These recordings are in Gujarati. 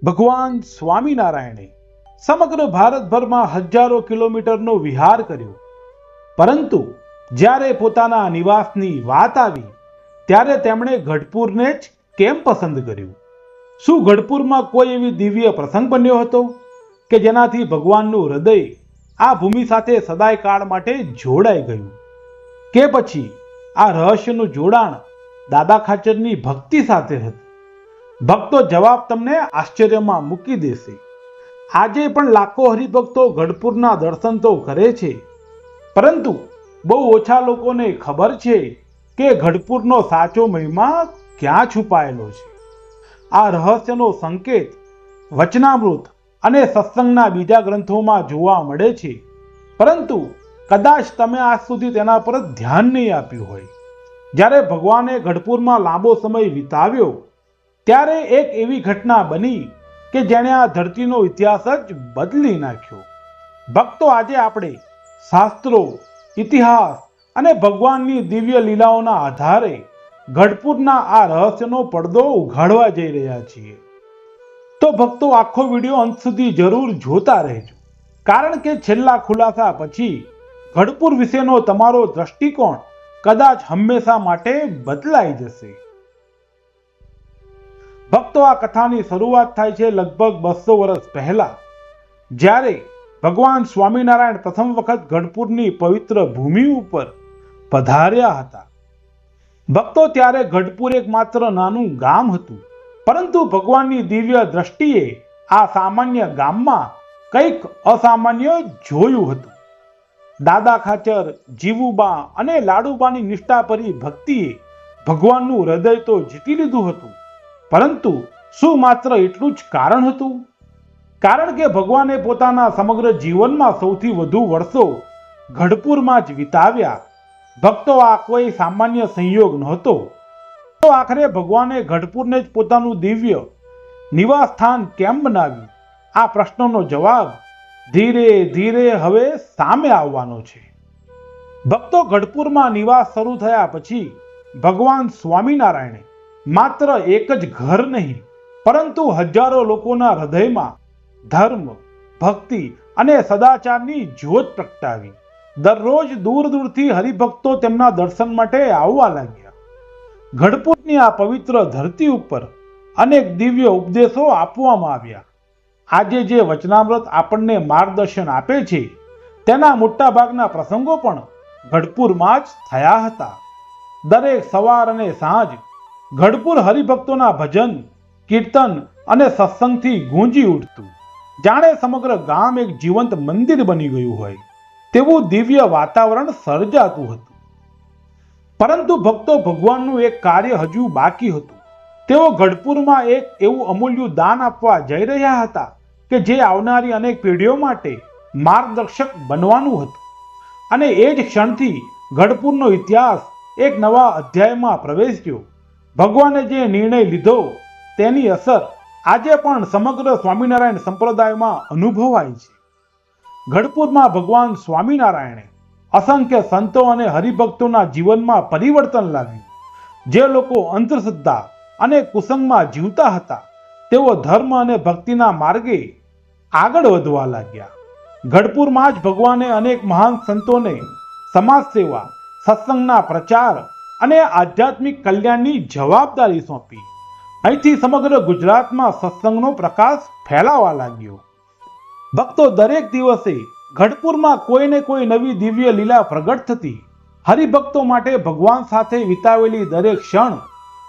ભગવાન સ્વામિનારાયણે સમગ્ર ભારતભરમાં હજારો કિલોમીટરનો વિહાર કર્યો, પરંતુ જ્યારે પોતાના નિવાસની વાત આવી ત્યારે તેમણે ગઢપુરને જ કેમ પસંદ કર્યું? શું ગઢપુરમાં કોઈ એવી દિવ્ય પ્રસંગ બન્યો હતો કે જેનાથી ભગવાનનું હૃદય આ ભૂમિ સાથે સદાય કાળ માટે જોડાઈ ગયું? કે પછી આ રહસ્યનું જોડાણ દાદા ખાચરની ભક્તિ સાથે હતું? ભક્તો, જવાબ તમને આશ્ચર્યમાં મૂકી દેશે. આજે પણ લાખો હરિભક્તો ગઢપુરના દર્શન તો કરે છે, પરંતુ બહુ ઓછા લોકોને ખબર છે કે ગઢપુરનો સાચો મહિમા ક્યાં છુપાયેલો છે. આ રહસ્યનો સંકેત વચનામૃત અને સત્સંગના બીજા ગ્રંથોમાં જોવા મળે છે, પરંતુ કદાચ તમે આજ સુધી તેના પર ધ્યાન નહીં આપ્યું હોય. જ્યારે ભગવાને ગઢપુરમાં લાંબો સમય વિતાવ્યો ત્યારે એક એવી ઘટના બની કે જેણે આ ધરતીનો ઇતિહાસ જ બદલી નાખ્યો. ભક્તો, આજે આપણે શાસ્ત્રો, ઇતિહાસ અને ભગવાનની દિવ્ય લીલાઓના આધારે ગઢપુરના આ રહસ્યનો પડદો ઉઘાડવા જઈ રહ્યા છીએ. તો ભક્તો, આખો વિડીયો અંત સુધી જરૂર જોતા રહેજો, કારણ કે છેલ્લા ખુલાસા પછી ગઢપુર વિશેનો તમારો દ્રષ્ટિકોણ કદાચ હંમેશા માટે બદલાઈ જશે. ભક્તો, આ કથાની શરૂઆત થાય છે લગભગ 200 વર્ષ પહેલા, જ્યારે ભગવાન સ્વામિનારાયણ પ્રથમ વખત ગઢપુરની પવિત્ર ભૂમિ ઉપર પધાર્યા હતા. ભક્તો, ત્યારે ગઢપુર એક માત્ર નાનું ગામ હતું, પરંતુ ભગવાનની દિવ્ય દ્રષ્ટિએ આ સામાન્ય ગામમાં કંઈક અસામાન્ય જોયું હતું. દાદા ખાચર, જીવુબા અને લાડુબાની નિષ્ઠાભરી ભક્તિએ ભગવાનનું હૃદય તો જીતી લીધું હતું, પરંતુ શું માત્ર એટલું જ કારણ હતું? કારણ કે ભગવાને પોતાના સમગ્ર જીવનમાં સૌથી વધુ વર્ષો ગઢપુરમાં જ વિતાવ્યા. ભક્તો, આ કોઈ સામાન્ય સંયોગ નહોતો. તો આખરે ભગવાને ગઢપુરને જ પોતાનું દિવ્ય નિવાસ સ્થાન કેમ બનાવ્યું? આ પ્રશ્નનો જવાબ ધીરે ધીરે હવે સામે આવવાનો છે. ભક્તો, ગઢપુરમાં નિવાસ શરૂ થયા પછી ભગવાન સ્વામિનારાયણે માત્ર એક જ ઘર નહીં, પરંતુ હજારો લોકોના હૃદયમાં ધર્મ, ભક્તિ અને સદાચારની જ્યોત પ્રગટાવી. દરરોજ દૂર દૂરથી હરિભક્તો તેમના દર્શન માટે આવવા લાગ્યા. ગઢપુરની આ પવિત્ર ધરતી ઉપર અનેક દિવ્ય ઉપદેશો આપવામાં આવ્યા. આજે જે વચનામૃત આપણને માર્ગદર્શન આપે છે, તેના મોટાભાગના પ્રસંગો પણ ગઢપુરમાં જ થયા હતા. દરેક સવાર અને સાંજ ગઢપુર હરિભક્તોના ભજન, કીર્તન અને સત્સંગથી ગુંજી ઉઠતું, જાણે સમગ્ર ગામ એક જીવંત મંદિર બની ગયું હોય તેવું દિવ્ય વાતાવરણ સર્જાતું હતું. પરંતુ ભક્તો, ભગવાનનું એક કાર્ય હજુ બાકી હતું. તેઓ ગઢપુરમાં એક એવું અમૂલ્ય દાન આપવા જઈ રહ્યા હતા કે જે આવનારી અનેક પેઢીઓ માટે માર્ગદર્શક બનવાનું હતું. અને એ જ ક્ષણથી ગઢપુરનો ઇતિહાસ એક નવા અધ્યાયમાં પ્રવેશ્યો. ભગવાને જે નિર્ણય લીધો તેની અસર આજે પણ સમગ્ર સ્વામિનારાયણ સંપ્રદાયમાં અનુભવાય છે. ગઢપુરમાં ભગવાન સ્વામિનારાયણે અસંખ્ય સંતો અને હરિભક્તોના જીવનમાં પરિવર્તન લાવ્યું. જે લોકો અંધશ્રદ્ધા અને કુસંગમાં જીવતા હતા, તેઓ ધર્મ અને ભક્તિના માર્ગે આગળ વધવા લાગ્યા. ગઢપુરમાં જ ભગવાને અનેક મહાન સંતોને સમાજ સેવા, સત્સંગના પ્રચાર અને આધ્યાત્મિક કલ્યાણની જવાબદારી સોંપી. અહીંથી સમગ્ર ગુજરાતમાં સત્સંગનો પ્રકાશ ફેલાવા લાગ્યો. ભક્તો, દરેક દિવસે ગઢપુરમાં કોઈને કોઈ નવી દિવ્ય લીલા પ્રગટ થતી. હરિભક્તો માટે ભગવાન સાથે વિતાવેલી દરેક ક્ષણ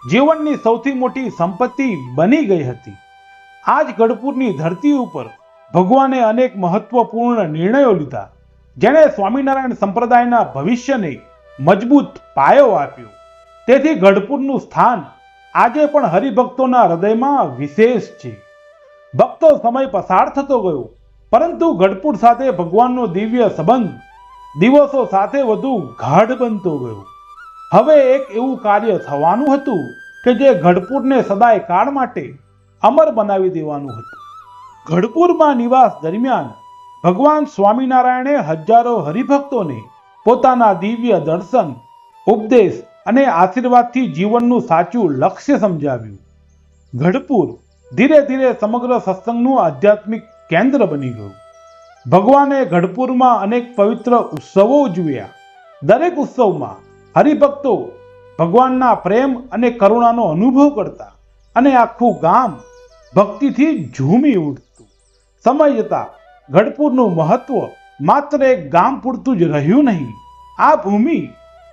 જીવનની સૌથી મોટી સંપત્તિ બની ગઈ હતી. આજ ગઢપુરની ધરતી ઉપર ભગવાને અનેક મહત્વપૂર્ણ નિર્ણયો લીધા, જેણે સ્વામિનારાયણ સંપ્રદાયના ભવિષ્યને મજબૂત પાયો આપ્યો. તેથી ગઢપુરનું સ્થાન આજે પણ હરિભક્તોના હૃદયમાં વિશેષ છે. ભક્તો, સમય પસાર થતો ગયો, પરંતુ ગઢપુર સાથે ભગવાનનો દિવ્ય સંબંધ દિવસો સાથે વધુ ગાઢ બનતો ગયો. હવે એક એવું કાર્ય થવાનું હતું કે જે ગઢપુરને સદાય કાળ માટે અમર બનાવી દેવાનું હતું. ગઢપુરમાં નિવાસ દરમિયાન ભગવાન સ્વામિનારાયણે હજારો હરિભક્તોને પોતાના દિવ્ય દર્શન, ઉપદેશ અને આશીર્વાદથી જીવનનું સાચું લક્ષ્ય સમજાવ્યું. ગઢપુર ધીરે ધીરે સમગ્ર સત્સંગનું આધ્યાત્મિક કેન્દ્ર બની ગયું. ભગવાને ગઢપુરમાં અનેક પવિત્ર ઉત્સવો ઉજવ્યા. દરેક ઉત્સવમાં હરિભક્તો ભગવાનના પ્રેમ અને કરુણાનો અનુભવ કરતા અને આખું ગામ ભક્તિથી ઝૂમી ઉઠતું. સમય જતાં ગઢપુરનું મહત્વ માત્ર એક ગામ પૂરતું જ રહ્યું નહીં. આ ભૂમિ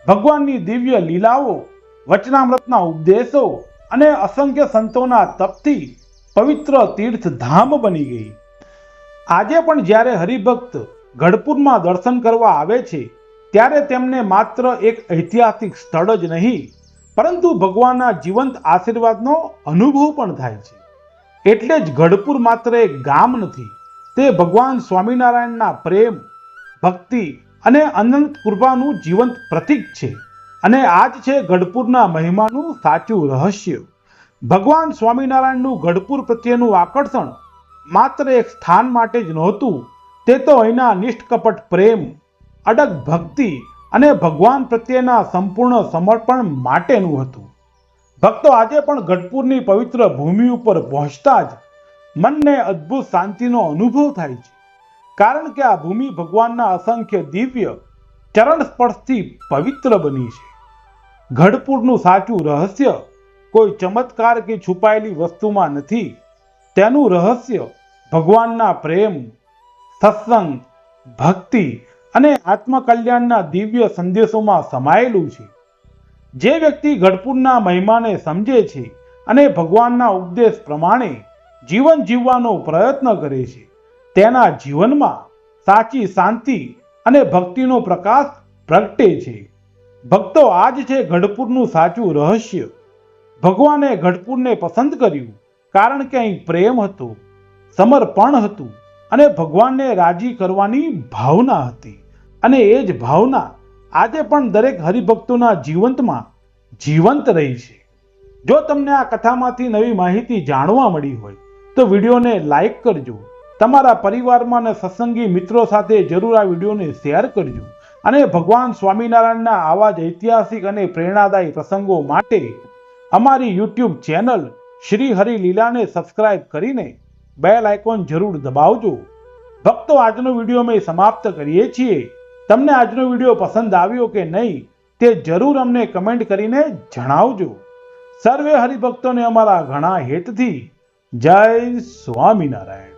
ભગવાનની દિવ્ય લીલાઓ, વચનામૃતના ઉપદેશો અને અસંખ્ય સંતોના તપથી પવિત્ર તીર્થધામ બની ગઈ. આજે પણ જ્યારે હરિભક્ત ગઢપુરમાં દર્શન કરવા આવે છે ત્યારે તેમને માત્ર એક ઐતિહાસિક સ્થળ જ નહીં પરંતુ ભગવાનના જીવંત આશીર્વાદનો અનુભવ પણ થાય છે. એટલે જ ગઢપુર માત્ર એક ગામ નથી, તે ભગવાન સ્વામિનારાયણના પ્રેમ, ભક્તિ અને અનંત કૃપાનું જીવંત પ્રતીક છે. અને આ જ છે ગઢપુરના મહિમાનું સાચું રહસ્ય. ભગવાન સ્વામિનારાયણનું ગઢપુર પ્રત્યેનું આકર્ષણ માત્ર એક સ્થાન માટે જ નહોતું, તે તો અહીંના નિષ્કપટ પ્રેમ, અડગ ભક્તિ અને ભગવાન પ્રત્યેના સંપૂર્ણ સમર્પણ માટેનું હતું. ભક્તો આજે પણ ગઢપુરની પવિત્ર ભૂમિ ઉપર પહોંચતા જ મનને અદ્ભુત શાંતિનો અનુભવ થાય છે. કારણ કે આ ભૂમિ ભગવાનના અસંખ્ય દિવ્ય ચરણ સ્પર્શથી પવિત્ર બની છે. ગઢપુરનું સાચું રહસ્ય કોઈ ચમત્કાર કે છુપાયેલી વસ્તુમાં નથી. તેનું રહસ્ય ભગવાનના પ્રેમ, સત્સંગ, ભક્તિ અને આત્મકલ્યાણના દિવ્ય સંદેશોમાં સમાયેલું છે. જે વ્યક્તિ ગઢપુરના મહિમાને સમજે છે અને ભગવાનના ઉપદેશ પ્રમાણે જીવન જીવવાનો પ્રયત્ન કરે છે, તેના જીવનમાં સાચી શાંતિ અને ભક્તિનો પ્રકાશ પ્રગટે છે. ભક્તો, આ જ છે ગઢપુરનું સાચું રહસ્ય. ભગવાને ગઢપુરને પસંદ કર્યું કારણ કે અહીં પ્રેમ હતો, સમર્પણ હતું અને ભગવાનને રાજી કરવાની ભાવના હતી. અને એ જ ભાવના આજે પણ દરેક હરિભક્તોના જીવંત રહી છે. જો તમને આ કથામાંથી નવી માહિતી જાણવા મળી હોય તો વિડીયોને લાઈક કરજો. તમારા પરિવારમાં અને સત્સંગી મિત્રો સાથે જરૂર આ વિડીયોને શેર કરજો. અને ભગવાન સ્વામિનારાયણના આવા જ ઐતિહાસિક અને પ્રેરણાદાયી પ્રસંગો માટે અમારી યુટ્યુબ ચેનલ શ્રી હરિ લીલાને સબસ્ક્રાઇબ કરીને બેલ આઇકોન જરૂર દબાવજો. ભક્તો, આજનો વિડીયો અમે સમાપ્ત કરીએ છીએ. તમને આજનો વિડીયો પસંદ આવ્યો કે નહીં તે જરૂર અમને કમેન્ટ કરીને જણાવજો. સર્વે હરિભક્તોને અમારા ઘણા હેતથી જય સ્વામિનારાયણ.